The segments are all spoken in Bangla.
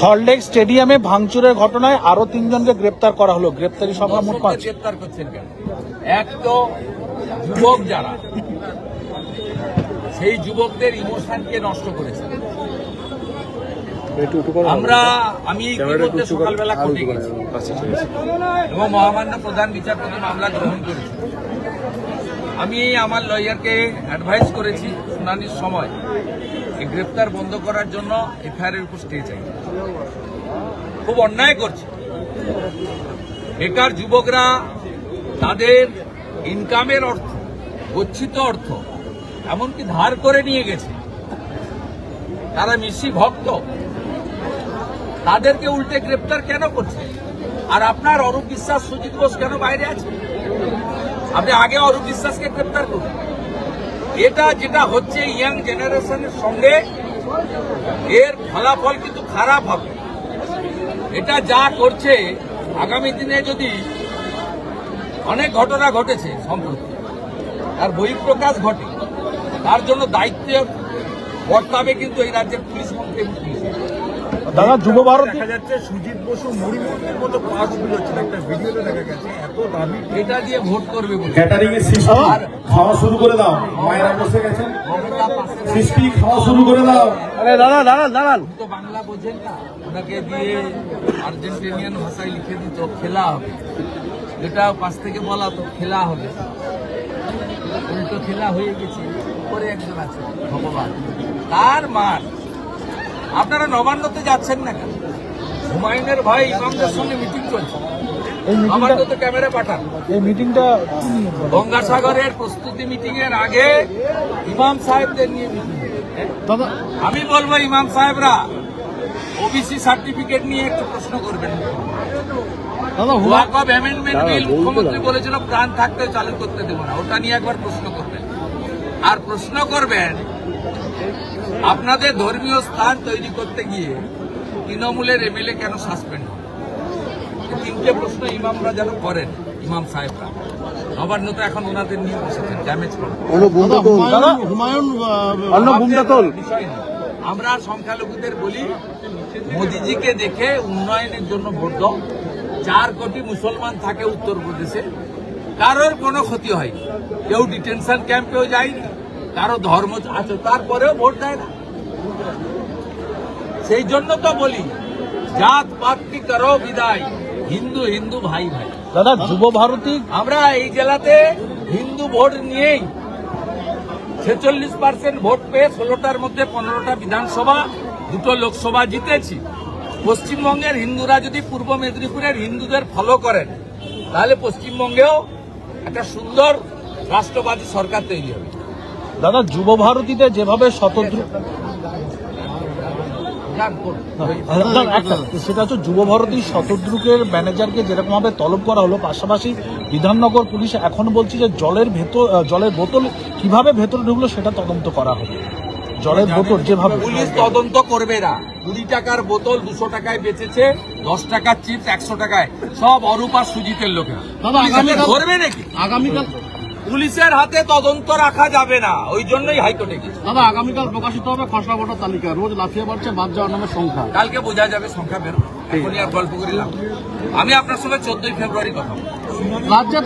সল্টলেক স্টেডিয়ামে ভাঙচুরের ঘটনায় আরো 3 জনকে গ্রেপ্তার করা হলো। গ্রেপ্তারি সংখ্যা মোট 5। গ্রেপ্তার করছেন কেন? এক তো যুবক যারা, সেই যুবকদের ইমোশনকে নষ্ট করেছে। আমি ইতিমধ্যে সকালবেলা কোর্টে গেছি এবং মহামান্য প্রধান বিচারপতি মামলা গ্রহণ করেছি। আমি আমার লয়ারকে অ্যাডভাইস করেছি শুনানির সময় এই গ্রেপ্তার বন্ধ করার জন্য এফআইআর এর উপর স্টে চাই। খুব অন্যায় করছে। বেকার যুবকরা তাদের ইনকামের অর্থ, গচ্ছিত অর্থ এমনকি ধার করে নিয়ে গেছে। তারা মিশি ভক্ত, তাদেরকে উল্টে গ্রেপ্তার কেন করছে? আর আপনার অরূপ বিশ্বাস, সুজিত বোস কেন বাইরে আছে? আপনি আগে অরূপ বিশ্বাসকে গ্রেপ্তার করুন। এটা যেটা হচ্ছে ইয়াং জেনারেশনের সঙ্গে, এর ফলাফল কিন্তু খারাপ হবে। এটা যা করছে আগামী দিনে যদি অনেক ঘটনা ঘটেছে সম্প্রতি, আর বহিঃপ্রকাশ ঘটে, তার জন্য দায়িত্ব বর্তাবে কিন্তু এই রাজ্যের পুলিশ মন্ত্রী এবং পুলিশ। দাদা, যুব ভারতী দেখা যাচ্ছে সুজিত বসু মুড়িমুড়ির মতো পাস ছিল, একটা ভিডিওতে দেখা গেছে এত দামি। এটা দিয়ে ভোট করবে বলে ক্যাটারিং এর সিস্টেম খাওয়া শুরু করে দাও। মায়েরা বসে গেছেন, সিস্টেম খাওয়া শুরু করে দাও। আরে দাঁড়ান তো বাংলা বোঝেন না, ওনাকে দিয়ে আর্জেন্টিনিয়ান ভাষায় লিখে দিত খেলা হবে, যেটা পাশ থেকে বলা তো খেলা হবে, উল্টো খেলা হয়ে গেছে। পরে একজন আছে ভগবান, তার মার। আপনারা নবান্নতে যাচ্ছেন না কেন? হুমায়ুনের ভাই ইমামদের সঙ্গে মিটিং চলছে, নবান্নতে ক্যামেরা পাঠান। এই মিটিংটা গঙ্গাসাগরের প্রস্তুতি মিটিং এর আগে ইমাম সাহেবদের নিয়ে মিটিং। দাদা, আমি বলবো ইমাম সাহেবরা ওবিসি সার্টিফিকেট নিয়ে একটু প্রশ্ন করবেন। ওয়াকফ অ্যামেন্ডমেন্ট বিল মুখ্যমন্ত্রী বলেছিল প্রাণ থাকতে চালু করতে দেব না, ওটা নিয়ে একবার প্রশ্ন করবেন। আর প্রশ্ন করবেন আপনাদের ধর্মীয় স্থান তৈরি করতে গিয়ে তৃণমূলের এমএলএ কেন সাসপেন্ড হয়? তিনটে প্রশ্ন ইমামরা যেন করেন, ইমাম সাহেবরা। নবান্নতে এখন ওনাদের নিয়ে বসেছেন ড্যামেজ করেন। বিষয় নেই। আমরা সংখ্যালঘুদের বলি মোদিজিকে দেখে উন্নয়নের জন্য ভোট দাও। 4 কোটি মুসলমান থাকে উত্তরপ্রদেশে, কারোর কোনো ক্ষতি হয়নি, কেউ ডিটেনশন ক্যাম্পেও যায়নি, কারো ধর্ম আছে তারপরেও ভোট দেয় না। সেই জন্য তো বলি জাত পাত কি করো বিদায়, হিন্দু হিন্দু ভাই ভাই। দাদা, যুব ভারতী আমরা এই জেলাতে হিন্দু ভোট নিয়েই 46% ভোট পেয়ে 16টার মধ্যে 15টা বিধানসভা, 2টো লোকসভা জিতেছি। পশ্চিমবঙ্গের হিন্দুরা যদি পূর্ব মেদিনীপুরের হিন্দুদের ফলো করেন, তাহলে পশ্চিমবঙ্গেও একটা সুন্দর রাষ্ট্রবাদী সরকার তৈরি হবে। দাদা, যুব ভারতীতে যেভাবে সেটা হচ্ছে যুব ভারতী শতদ্রুকের ম্যানেজারকে যেরকম ভাবে তলব করা হলো, পাশাপাশি বিধাননগর পুলিশ এখন বলছে যে জলের বোতল কিভাবে ভেতরে ঢুকলো সেটা তদন্ত করা হবে। জলের বোতল যেভাবে পুলিশ তদন্ত করবে না। 20 টাকার বোতল 200 টাকায় বেচেছে, 10 টাকার চিপস 100 টাকায়, সব অরূপ আর সুজিতের লোকেরা। ধরবে নাকি? আগামীকাল পুলিশের হাতে তদন্ত রাখা যাবে না, ওই জন্যই হাইকোর্টে গেছে। দাদা, আগামীকাল প্রকাশিত হবে খসড়া ভোটার তালিকা। রোজ লাফিয়ে পড়ছে বাদ যাওয়ার নামের সংখ্যা। কালকে বোঝা যাবে সংখ্যা বেরো, এখনই আর গল্প করিলাম। আমি আপনার সঙ্গে 14ই ফেব্রুয়ারি কথা বলবো। রাজ্যে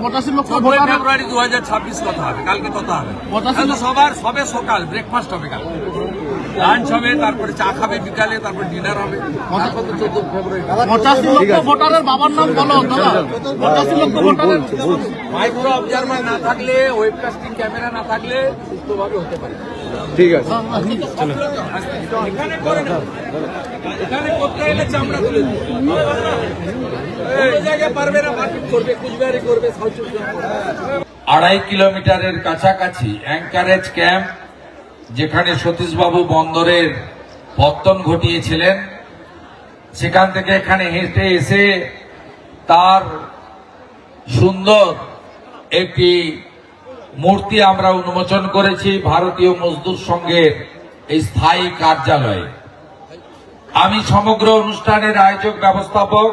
85 লক্ষ 14ই ভোটার। ফেব্রুয়ারি 2026 কথা হবে, কালকে কথা হবে। 85 সবে সকাল ব্রেকফাস্ট হবে, কাল লাঞ্চ হবে, তারপরে চা খাবে বিকালে, তারপরে ডিনার হবে, তারপর তো 14 ফেব্রুয়ারি। 85 লক্ষ ভোটারের বাবার নাম বলো দাদা। 85 লক্ষ ভোটারের মাইক্রো অবজারভার না থাকলে, ওয়েবকাস্টিং ক্যামেরা না থাকলে সুস্থভাবে হতে পারে। ঠিক আছে, এখানে করে না, এখানে করতে এলে চামড়া তুলে দিবে। এই জায়গায় পারবে না, মার্কেট করবে, কুচবিহারি করবে, সাউথ করবে। 2.5 কিলোমিটারের কাছাকাছি অ্যাঙ্কারেজ ক্যাম্প, যেখানে সতীশবাবু বন্দরের পত্তন ঘটিয়েছিলেন, সেখান থেকে এখানে হেঁটে এসে তার সুন্দর একটি মূর্তি আমরা উন্মোচন করেছি ভারতীয় মজদুর সংঘের এই স্থায়ী কার্যালয়ে। আমি সমগ্র অনুষ্ঠানের আয়োজক ব্যবস্থাপক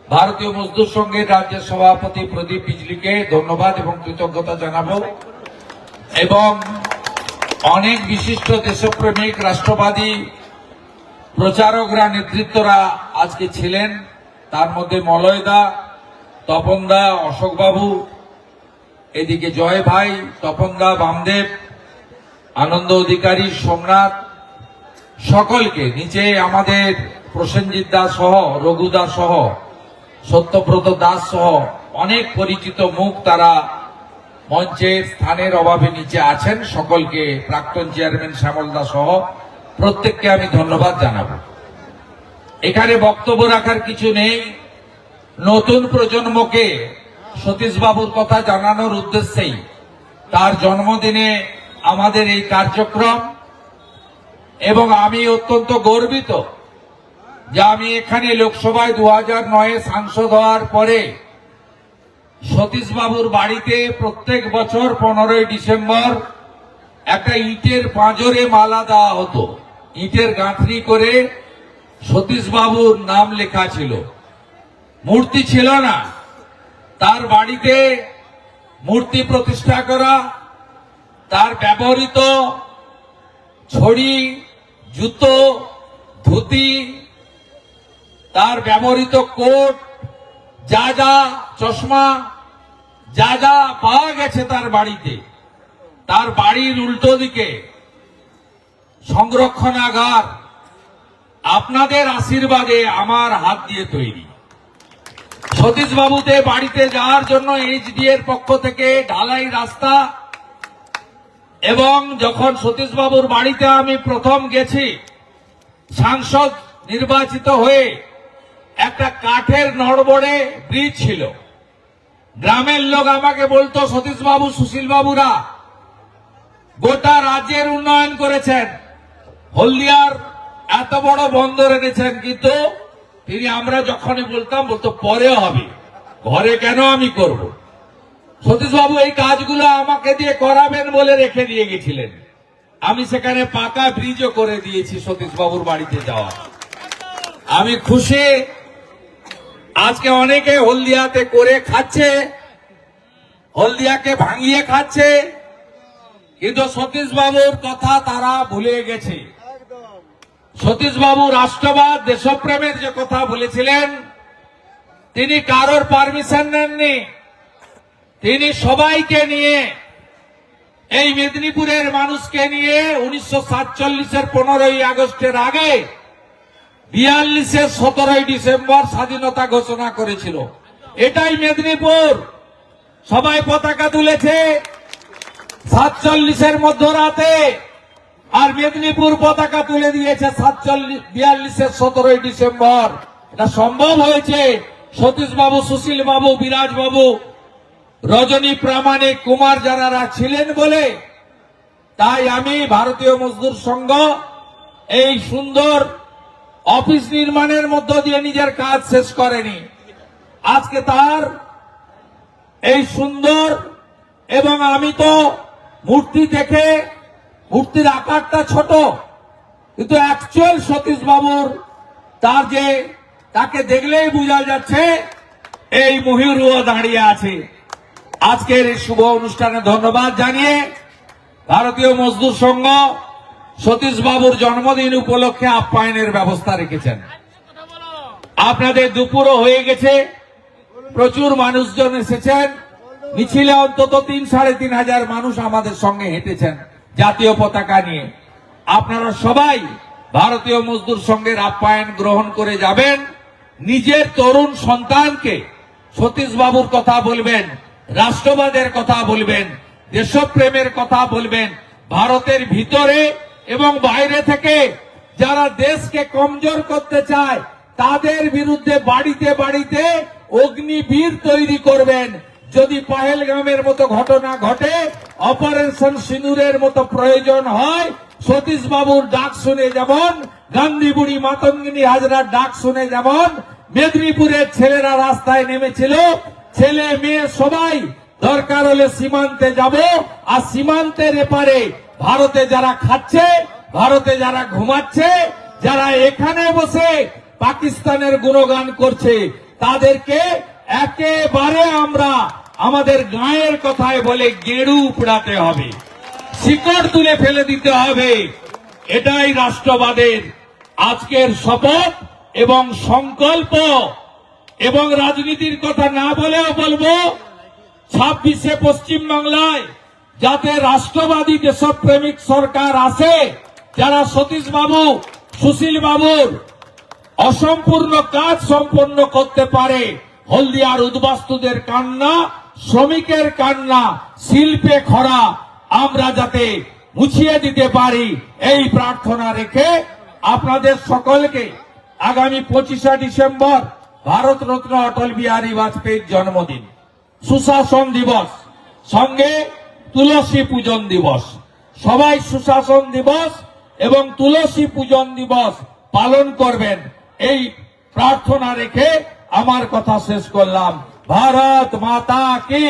ভারতীয় মজদুর সংঘের রাজ্যের সভাপতি প্রদীপ বিজলিকে ধন্যবাদ এবং কৃতজ্ঞতা জানাবো, এবং অনেক বিশিষ্ট দেশপ্রেমিক রাষ্ট্রবাদী প্রচারকরা নেতৃত্বরা আজকে ছিলেন, তার মধ্যে মলয়দা, তপনদা, অশোকবাবু, এদিকে জয় ভাই, তপনদা, বামদেব, আনন্দ অধিকারী, সোমনাথ, সকলকে, নিচে আমাদের প্রসেনজিৎ দাস সহ, রঘু দাস সহ, সত্যব্রত দাস সহ অনেক পরিচিত মুখ তারা মঞ্চের স্থানের অভাবে নিচে আছেন। সকলকে, প্রাক্তন চেয়ারম্যান শ্যামল দাস সহ প্রত্যেককে আমি ধন্যবাদ জানাবো। এখানে বক্তব্য রাখার কিছু নেই। নতুন প্রজন্মকে সতীশ বাবুর কথা জানানোর উদ্দেশ্যেই তার জন্মদিনে আমাদের এই কার্যক্রম, এবং আমি অত্যন্ত গর্বিত যে আমি এখানে লোকসভায় 2009-এ সাংসদ হওয়ার পরে সতীশ বাবুর বাড়িতে প্রত্যেক বছর 15ই ডিসেম্বর একটা ইটের পাঁজরে মালা দেওয়া হতো। ইটের গাঁথনি করে সতীশ বাবুর নাম লেখা ছিল। মূর্তি ছিল না, তার বাড়িতে মূর্তি প্রতিষ্ঠা করা, তার ব্যবহৃত ছড়ি, জুতো, ধুতি, তার ব্যবহৃত কোট, যা যা চশমা, যা যা পাওয়া গেছে তার বাড়িতে, তার বাড়ির উল্টো দিকে সংরক্ষণাগার আপনাদের আশীর্বাদে আমার হাত দিয়ে তৈরি। সতীশ বাবুতে বাড়িতে যাওয়ার জন্য এইচডি এর পক্ষ থেকে ঢালাই রাস্তা, এবং যখন সতীশ বাবুর বাড়িতে আমি প্রথম গেছি সাংসদ নির্বাচিত হয়ে, একটা কাঠের নড়বড়ে ব্রিজ ছিল। গ্রামের লোক আমাকে বলতো, সতীশ বাবু, সুশীল বাবুরা গোটা রাজ্যের উন্নয়ন করেছেন, হলদিয়ার এত বড় বন্দর এনেছেন, কিন্তু তিনি, আমরা যখনই বলতাম, বলতো পরে হবে, ঘরে কেন আমি করব। সতীশ বাবু এই কাজগুলো আমাকে দিয়ে করাবেন বলে রেখে দিয়ে গেছিলেন। আমি সেখানে পাকা ব্রিজও করে দিয়েছি সতীশ বাবুর বাড়িতে যাওয়া। আমি খুশি। আজকে অনেকে হলদিয়াতে করে খাচ্ছে, হলদিয়াকে ভাঙিয়ে খাচ্ছে, কিন্তু সতীশ বাবুর কথা তারা ভুলে গেছে। সতীশ বাবু রাষ্ট্রবাদ, দেশপ্রেমের যে কথা বলেছিলেন, তিনি কারোর পারমিশন নেননি। তিনি সবাইকে নিয়ে, এই মেদিনীপুরের মানুষকে নিয়ে 1947-এর 15ই আগস্টের আগে 42-এর 17ই ডিসেম্বর স্বাধীনতা ঘোষণা করেছিল। এটাই মেদিনীপুর। সবাই পতাকা তুলেছে 47-এর মধ্যরাতে, আর মেদিনীপুর পতাকা তুলে দিয়েছে 42-এর 17ই ডিসেম্বর। এটা সম্ভব হয়েছে সতীশ বাবু, সুশীল বাবু, বিরাজ বাবু, রজনী প্রামাণিক, কুমার জানারা ছিলেন বলে। তাই আমি ভারতীয় মজদুর সংঘ এই সুন্দর অফিস নির্মাণের মধ্য দিয়ে নিজের কাজ শেষ করেনি। আজকে তার এই সুন্দর, এবং আমি তো মূর্তি দেখে, মূর্তির আকারটা ছোট, কিন্তু অ্যাকচুয়াল সতীশ বাবুর, তার যে, তাকে দেখলেই বোঝা যাচ্ছে এই ময়ূরও দাঁড়িয়ে আছে। আজকের এই শুভ অনুষ্ঠানে ধন্যবাদ জানিয়ে ভারতীয় মজদুর সংঘ সতীশ বাবুর জন্মদিন উপলক্ষে আপ্যায়নের ব্যবস্থা রেখেছেন। আপনাদের দুপুরও হয়ে গেছে, প্রচুর মানুষজন এসেছেন। মিছিলে অন্তত 3-3.5 হাজার মানুষ আমাদের সঙ্গে হেঁটেছেন জাতীয় পতাকা নিয়ে। আপনারা সবাই ভারতীয় মজদুর সংঘের আপ্যায়ন গ্রহণ করে যাবেন। নিজের তরুণ সন্তানকে সতীশ বাবুর কথা বলবেন, রাষ্ট্রবাদের কথা বলবেন, দেশপ্রেমের কথা বলবেন। ভারতের ভিতরে এবং বাইরে থেকে যারা দেশকে কমজোর করতে চায়, তাদের বিরুদ্ধে বাড়িতে বাড়িতে অগ্নিবীর তৈরি করবেন। যদি পহেলগামের মতো ঘটনা ঘটে, অপারেশন সিঁদুরের মতো প্রয়োজন হয়, সতীশ বাবুর ডাক শুনে যেমন, গান্ধী বুড়ি মাতঙ্গিনী হাজরার ডাক শুনে যেমন মেদিনীপুরের ছেলেরা রাস্তায় নেমেছিল, ছেলে মেয়ে সবাই দরকার হলে সীমান্তে যাব, আর সীমান্তের এপারে ভারতে যারা খাচ্ছে, ভারতে যারা ঘুমাচ্ছে, যারা এখানে বসে পাকিস্তানের গুণগান করছে, তাদেরকে একেবারে আমরা আমাদের গায়ের কথায় বলে গেড়ু উপড়াতে হবে, শিকড় তুলে ফেলে দিতে হবে। এটাই রাষ্ট্রবাদের আজকের শপথ এবং সংকল্প এবং রাজনীতির কথা না বলেও বলবো 26শে পশ্চিমবাংলায় যাতে রাষ্ট্রবাদী দেশপ্রেমিক সরকার আসে, যারা সতীশ বাবু সুশীল বাবুর অসম্পূর্ণ কাজ সম্পন্ন করতে পারে। হলদিয়ার উদ্বাস্তুদের কান্না, শ্রমিকের কান্না, শিল্পে খরা আমরা যাতে মুছিয়ে দিতে পারি, এই প্রার্থনা রেখে আপনাদের সকলকে আগামী 25শে ডিসেম্বর ভারতরত্ন অটল বিহারী বাজপেয়ীর জন্মদিন, সুশাসন দিবস, সঙ্গে তুলসী পূজন দিবস। সবাই সুশাসন দিবস এবং তুলসী পূজন দিবস পালন করবেন, এই প্রার্থনা রেখে আমার কথা শেষ করলাম। ভারত মাতা কি।